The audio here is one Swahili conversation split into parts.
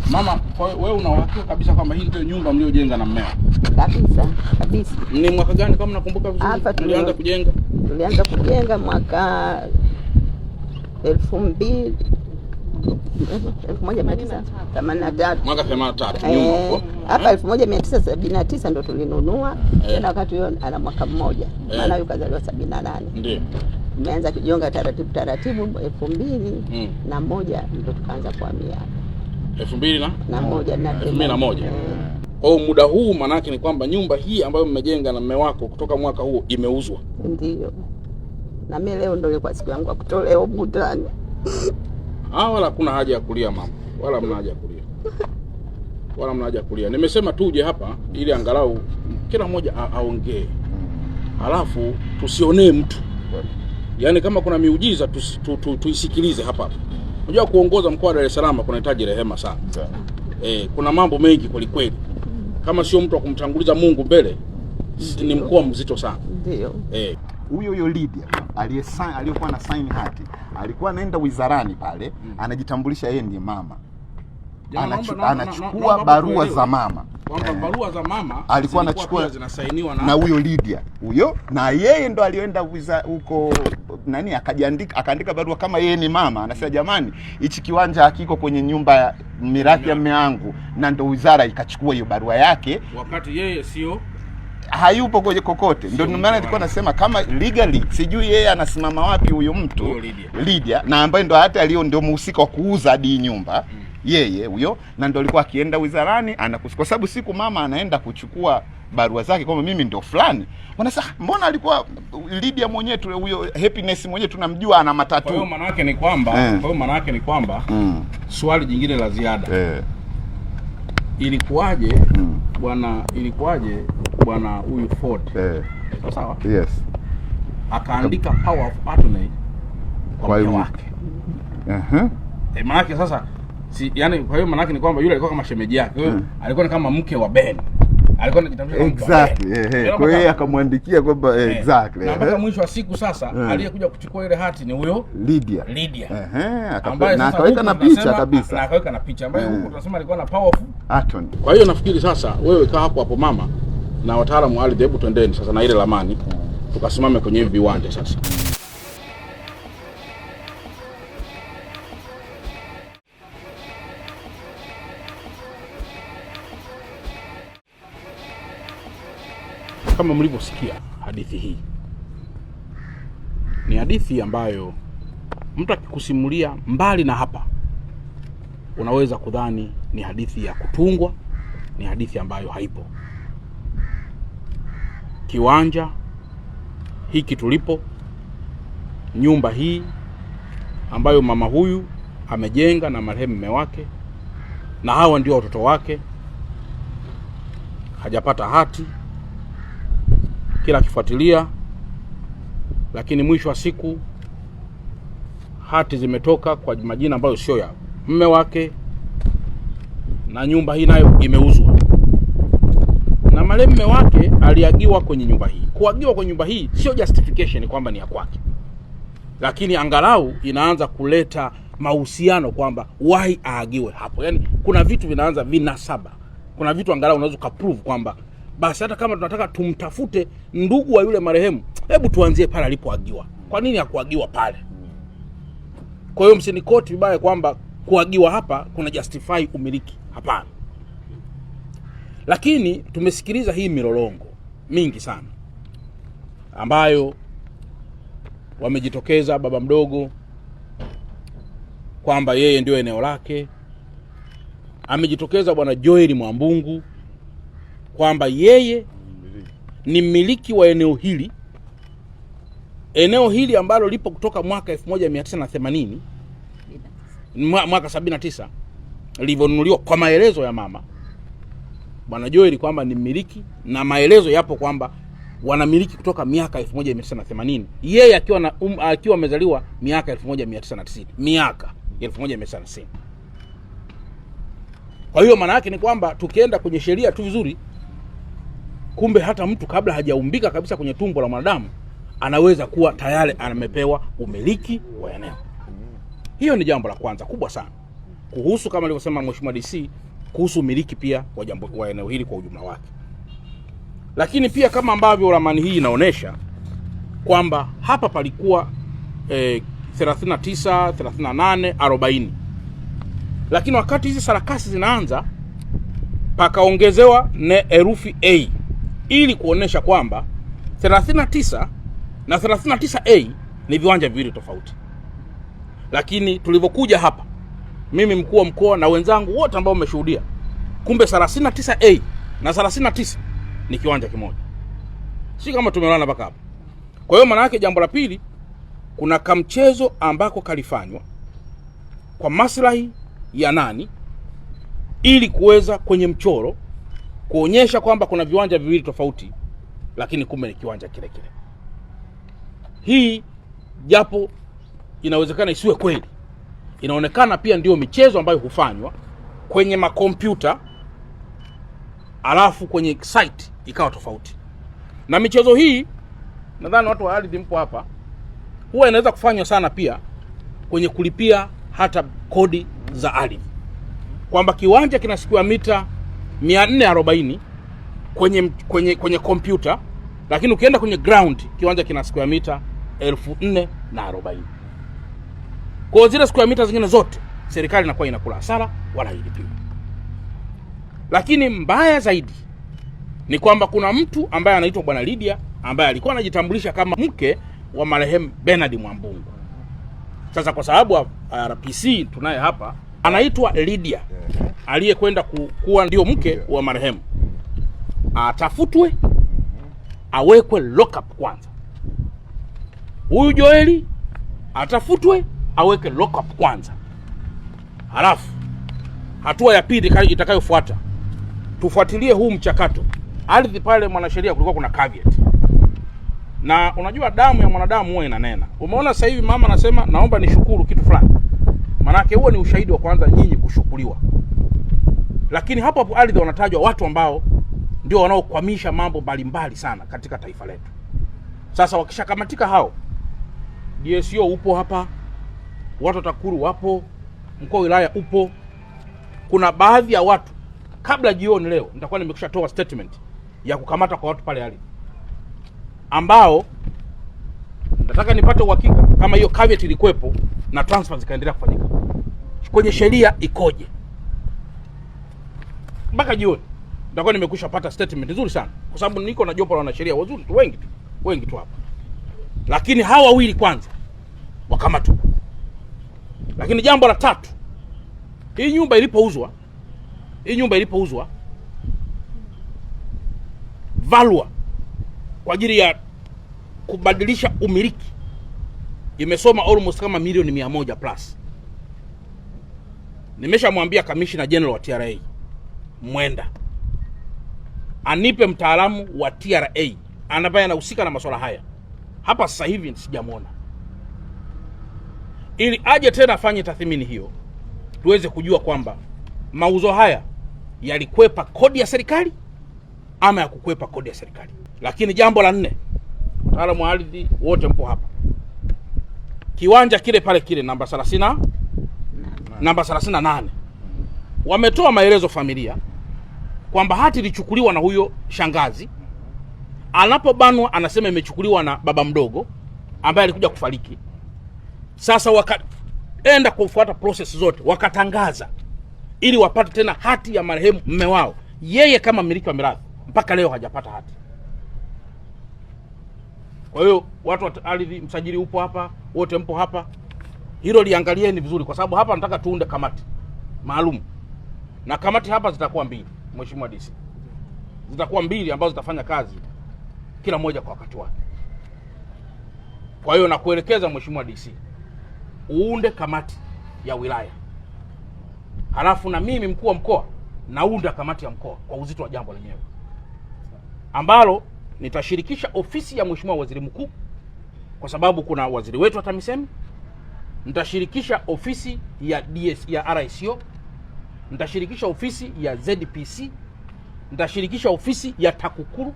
Mama, wewe una uhakika kabisa kwamba hii ndio nyumba mliojenga na mmeo? Kabisa, kabisa. Ni mwaka gani kama nakumbuka vizuri? Tulianza kujenga? Tulianza kujenga mwaka 1983. Mwaka 83 nyumba hapo. Hapa 1979 ndo tulinunua. Tena wakati huo ana mwaka mmoja. Maana yuko kazaliwa 78. Ndio. Tumeanza kujenga taratibu 2001 ndo tukaanza kuhamia. 2001. Kwa hiyo muda huu manake ni kwamba nyumba hii ambayo mmejenga na mume wako kutoka mwaka huo imeuzwa. Ndio. Na mimi leo ndio ilikuwa siku yangu ya kutolewa ukutani. Wala kuna haja ya kulia mama. Wala mna haja ya kulia. Nimesema tuje hapa ili angalau kila mmoja aongee. Halafu tusionee mtu. Yaani kama kuna miujiza tuisikilize hapa. Unajua kuongoza mkoa wa Dar es Salaam kunahitaji rehema sana. Kuna mambo mengi kweli kweli. Kama sio mtu wa kumtanguliza Mungu mbele, ni mkoa mzito sana. Ndio. Huyo Lydia aliyokuwa na sign hati, alikuwa anaenda wizarani pale, anajitambulisha yeye ndiye mama. Anachukua barua za mama. Kwamba barua za mama alikuwa anachukua zinasainiwa na huyo Lydia. Huyo na yeye ndo alioenda huko akaandika barua kama yeye ni mama. Anasema jamani, hichi kiwanja hakiko kwenye nyumba ya mirathi ya mume wangu, na ndo wizara ikachukua hiyo barua yake wakati yeye sio hayupo kwenye kokote. Ndio maana nilikuwa nasema kama legally sijui yeye anasimama wapi huyo mtu Lydia, na ambaye ndo hata ndio mhusika wa kuuza hadi nyumba. Yeye huyo, na ndio alikuwa akienda wizarani kwa sababu siku mama anaenda kuchukua barua zake kwamba mimi ndio fulani, wanasema mbona alikuwa Lydia mwenyewe tu huyo Happiness mwenyewe tunamjua ana matatu. Kwa hiyo maana yake ni kwamba swali jingine la ziada. Ilikuwaje bwana huyu Ford? Sawa? Yes. Akaandika power of attorney kwa mke wake. Maana yake sasa yani, kwa hiyo maana yake ni kwamba yule alikuwa kama shemeji yake. Alikuwa ni kama mke wa Ben. Alikuwa anajitambulisha exactly. Kwa hiyo akamwandikia kwamba exactly. Na mpaka mwisho wa siku sasa aliyekuja kuchukua ile hati ni huyo Lydia. Na akaweka na picha kabisa. Na akaweka na picha ambayo huko tunasema alikuwa na powerful attorney. Kwa hiyo nafikiri sasa wewe kaa hapo mama na wataalamu wa ardhi, hebu twendeni sasa na ile lamani tukasimame kwenye hivi viwanja sasa. Kama mlivyosikia, hadithi hii ni hadithi ambayo mtu akikusimulia mbali na hapa unaweza kudhani ni hadithi ya kutungwa, ni hadithi ambayo haipo. Kiwanja hiki tulipo, nyumba hii ambayo mama huyu amejenga na marehemu mume wake, na hawa ndio watoto wake, hajapata hati kila kifuatilia, lakini mwisho wa siku hati zimetoka kwa majina ambayo sio ya mume wake, na nyumba hii nayo imeuzwa. Na marehemu mume wake aliagiwa kwenye nyumba hii. Kuagiwa kwenye nyumba hii sio justification kwamba ni ya kwake, lakini angalau inaanza kuleta mahusiano kwamba why aagiwe hapo. Yaani kuna vitu vinaanza vinasaba. Kuna vitu angalau unaweza kuprove kwamba basi hata kama tunataka tumtafute ndugu wa yule marehemu, hebu tuanzie pale alipoagiwa. Kwa nini hakuagiwa pale? Kwa hiyo msinikoti vibaya kwamba kuagiwa hapa kuna justify umiliki. Hapana. Lakini tumesikiliza hii milolongo mingi sana ambayo wamejitokeza baba mdogo kwamba yeye ndio eneo lake. Amejitokeza bwana Joel Mwambungu kwamba yeye ni mmiliki wa eneo hili. Eneo hili ambalo lipo kutoka mwaka 1980 mwaka 79 lilivyonunuliwa kwa maelezo ya mama bwana Joel kwamba ni mmiliki, na maelezo yapo kwamba wanamiliki kutoka miaka 1980, yeye akiwa amezaliwa miaka 1990, miaka 1990. Kwa hiyo maana yake ni kwamba tukienda kwenye sheria tu vizuri, kumbe hata mtu kabla hajaumbika kabisa kwenye tumbo la mwanadamu anaweza kuwa tayari amepewa umiliki wa eneo. Hiyo ni jambo la kwanza kubwa sana. kuhusu kama alivyosema Mheshimiwa DC kuhusu umiliki pia wa eneo hili kwa ujumla wake. Lakini pia kama ambavyo ramani hii inaonesha kwamba hapa palikuwa 39, 38, 40. Lakini wakati hizi sarakasi zinaanza pakaongezewa herufi A ili kuonesha kwamba 39 na 39A ni viwanja viwili tofauti. Lakini tulivyokuja hapa, mimi mkuu wa mkoa na wenzangu wote ambao wameshuhudia, kumbe 39A na 39 ni kiwanja kimoja. Si kama tumeona mpaka hapa. Kwa hiyo maana yake jambo la pili, kuna kamchezo ambako kalifanywa kwa maslahi ya nani ili kuweza kwenye mchoro kuonyesha kwamba kuna viwanja viwili tofauti, lakini kumbe ni kiwanja kile kile. Hii japo inawezekana isiwe kweli, inaonekana pia ndio michezo ambayo hufanywa kwenye makompyuta alafu kwenye site ikawa tofauti. Na michezo hii nadhani watu wa ardhi mpo hapa, huwa inaweza kufanywa sana pia kwenye kulipia hata kodi za ardhi, kwamba kiwanja kina square mita 440 kwenye kompyuta, lakini ukienda kwenye ground kiwanja kina square mita 1440. Kwa zile square mita zingine zote serikali inakuwa inakula hasara wala hailipi. Lakini mbaya zaidi ni kwamba kuna mtu ambaye anaitwa Bwana Lydia ambaye alikuwa anajitambulisha kama mke wa marehemu Bernard Mwambungu. Sasa kwa sababu RPC tunaye hapa anaitwa Lydia aliyekwenda kuwa ndio mke wa marehemu, atafutwe awekwe lock up kwanza. Huyu Joeli atafutwe aweke lock up kwanza. Halafu hatua ya pili itakayofuata, tufuatilie huu mchakato. Ardhi pale mwanasheria kulikuwa kuna caveat. Na unajua damu ya mwanadamu huwa inanena. Umeona sasa hivi mama anasema naomba nishukuru kitu fulani. Maana yake huo ni ushahidi wa kwanza nyinyi kushukuriwa. Lakini hapo ardhi wanatajwa watu ambao ndio wanaokwamisha mambo mbalimbali sana katika taifa letu. Sasa wakishakamatika hao, DSO upo hapa, watu wa TAKUKURU wapo, mkuu wa wilaya upo. Kuna baadhi ya watu kabla jioni leo nitakuwa nimekushatoa statement ya kukamata kwa watu pale ardhi, ambao nataka nipate uhakika kama hiyo caveat ilikuwepo na transfer zikaendelea kufanyika. Kwenye sheria ikoje? Mpaka jioni nitakuwa nimekushapata statement nzuri sana, kwa sababu niko na jopo la wanasheria wazuri tu, wengi tu hapa. Lakini hawa wawili kwanza wakamatwa. Lakini jambo la tatu, hii nyumba ilipouzwa valua kwa ajili ya kubadilisha umiliki imesoma almost kama milioni 100 plus. Nimeshamwambia Commissioner General wa TRA Mwenda anipe mtaalamu wa TRA ambaye anahusika na masuala haya. Hapa sasa hivi sijamuona, ili aje tena afanye tathmini hiyo tuweze kujua kwamba mauzo haya yalikwepa kodi ya serikali ama ya kukwepa kodi ya serikali. Lakini jambo la 4, wataalamu wa ardhi wote mpo hapa, kiwanja kile pale kile namba 38 wametoa maelezo familia kwamba hati ilichukuliwa na huyo shangazi. Anapobanwa anasema imechukuliwa na baba mdogo ambaye alikuja kufariki. Sasa wakaenda kufuata process zote, wakatangaza ili wapate tena hati ya marehemu mume wao, yeye kama mmiliki wa mirathi. Mpaka leo hajapata hati. Kwa hiyo watu wa ardhi, msajili upo hapa, wote mpo hapa, hilo liangalieni vizuri, kwa sababu hapa nataka tuunde kamati maalum. Na kamati hapa zitakuwa 2, Mheshimiwa DC. Zitakuwa 2 ambazo zitafanya kazi kila moja kwa wakati wake. Kwa hiyo nakuelekeza Mheshimiwa DC, uunde kamati ya wilaya. Halafu na mimi mkuu wa mkoa naunda kamati ya mkoa kwa uzito wa jambo lenyewe, ambalo nitashirikisha ofisi ya Mheshimiwa Waziri Mkuu, kwa sababu kuna waziri wetu wa TAMISEMI. Nitashirikisha ofisi ya ya RICO, nitashirikisha ofisi ya ZPC, nitashirikisha ofisi ya TAKUKURU,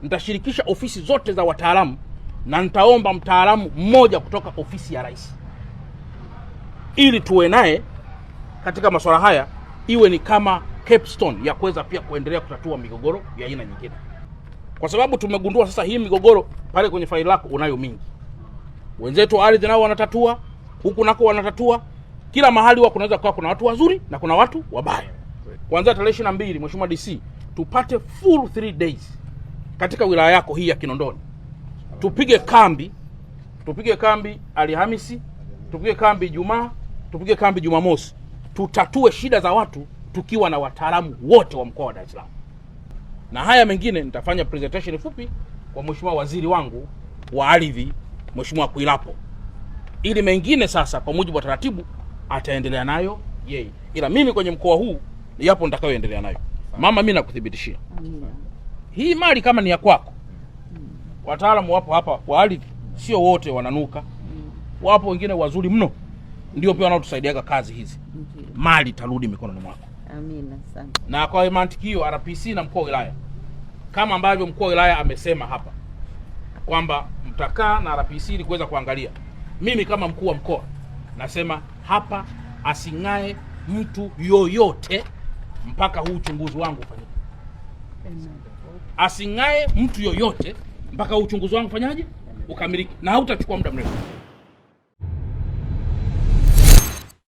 nitashirikisha ofisi zote za wataalamu, na nitaomba mtaalamu mmoja kutoka ofisi ya rais, ili tuwe naye katika masuala haya iwe ni kama capstone ya kuweza pia kuendelea kutatua migogoro ya aina nyingine, kwa sababu tumegundua sasa hii migogoro pale kwenye faili lako unayo mingi. Wenzetu wa ardhi nao wanatatua, huku nako wanatatua. Kila mahali huwa kunaweza kuwa kuna watu wazuri na kuna watu wabaya. Kuanzia tarehe 22 Mheshimiwa DC tupate full 3 days katika wilaya yako hii ya Kinondoni. Tupige kambi Alhamisi, tupige kambi Ijumaa, tupige kambi Jumamosi. Tutatue shida za watu tukiwa na wataalamu wote wa mkoa wa Dar es Salaam. Na haya mengine nitafanya presentation fupi kwa Mheshimiwa waziri wangu wa ardhi, Mheshimiwa Kuilapo. Ili mengine sasa kwa mujibu wa taratibu ataendelea nayo yeye. Ila mimi kwenye mkoa huu yapo nitakayoendelea nayo. Mama, mimi nakuthibitishia. Hii mali kama ni ya kwako. Wataalamu wapo hapa wa ardhi, sio wote wananuka. Wapo wengine wazuri mno. Ndio pia wanaotusaidia kazi hizi. Mali tarudi mikononi mwako. Amina sana. Na kwa mantiki hiyo RPC na mkuu wa wilaya, kama ambavyo mkuu wa wilaya amesema hapa kwamba mtakaa na RPC ili kuweza kuangalia, mimi kama mkuu wa mkoa nasema hapa asing'ae mtu yoyote mpaka huu uchunguzi wangu ufanyike. Asing'ae mtu yoyote mpaka uchunguzi wangu ufanyaje? Ukamilike. Na hautachukua muda mrefu.